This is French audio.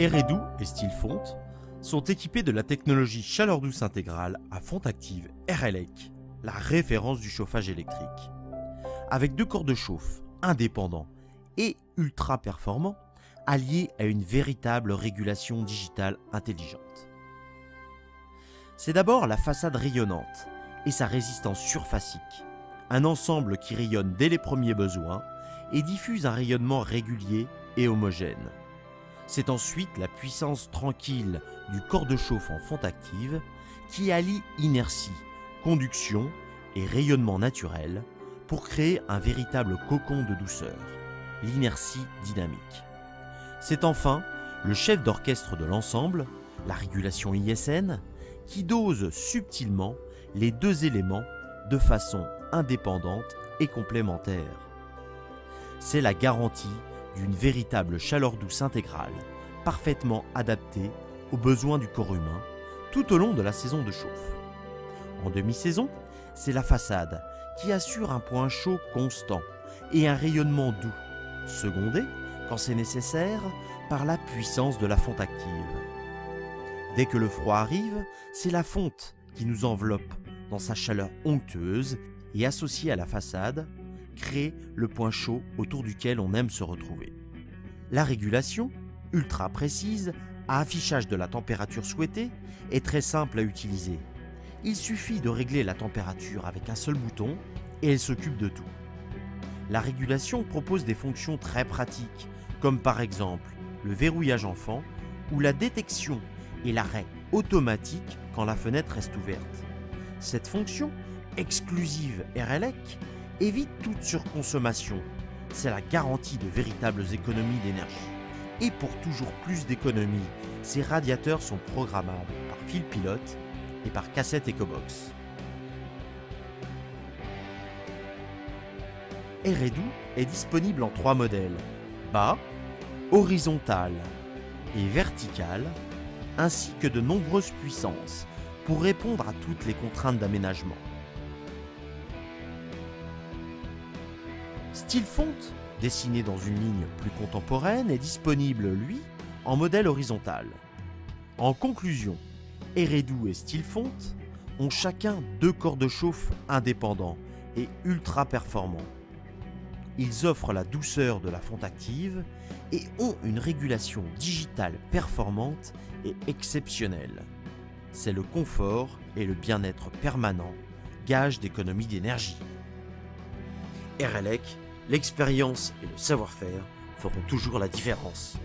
Eredou et Stillfont sont équipés de la technologie chaleur douce intégrale à fonte active RLEC, la référence du chauffage électrique. Avec 2 corps de chauffe indépendants et ultra performants, alliés à une véritable régulation digitale intelligente. C'est d'abord la façade rayonnante et sa résistance surfacique, un ensemble qui rayonne dès les premiers besoins et diffuse un rayonnement régulier et homogène. C'est ensuite la puissance tranquille du corps de chauffe en fonte active qui allie inertie, conduction et rayonnement naturel pour créer un véritable cocon de douceur, l'inertie dynamique. C'est enfin le chef d'orchestre de l'ensemble, la régulation ISN, qui dose subtilement les 2 éléments de façon indépendante et complémentaire. C'est la garantie d'une véritable chaleur douce intégrale, parfaitement adaptée aux besoins du corps humain tout au long de la saison de chauffe. En demi-saison, c'est la façade qui assure un point chaud constant et un rayonnement doux, secondé, quand c'est nécessaire, par la puissance de la fonte active. Dès que le froid arrive, c'est la fonte qui nous enveloppe dans sa chaleur onctueuse et associée à la façade, crée le point chaud autour duquel on aime se retrouver. La régulation, ultra précise, à affichage de la température souhaitée, est très simple à utiliser. Il suffit de régler la température avec un seul bouton et elle s'occupe de tout. La régulation propose des fonctions très pratiques, comme par exemple le verrouillage enfant ou la détection et l'arrêt automatique quand la fenêtre reste ouverte. Cette fonction, exclusive RLEC, évite toute surconsommation. C'est la garantie de véritables économies d'énergie. Et pour toujours plus d'économies, ces radiateurs sont programmables par fil pilote et par cassette EcoBox. Eredou est disponible en 3 modèles, bas, horizontal et vertical, ainsi que de nombreuses puissances pour répondre à toutes les contraintes d'aménagement. Stillfont, dessiné dans une ligne plus contemporaine, est disponible, lui, en modèle horizontal. En conclusion, Eredou et Stillfont ont chacun 2 corps de chauffe indépendants et ultra performants. Ils offrent la douceur de la fonte active et ont une régulation digitale performante et exceptionnelle. C'est le confort et le bien-être permanent, gage d'économie d'énergie. RLEC, l'expérience et le savoir-faire feront toujours la différence.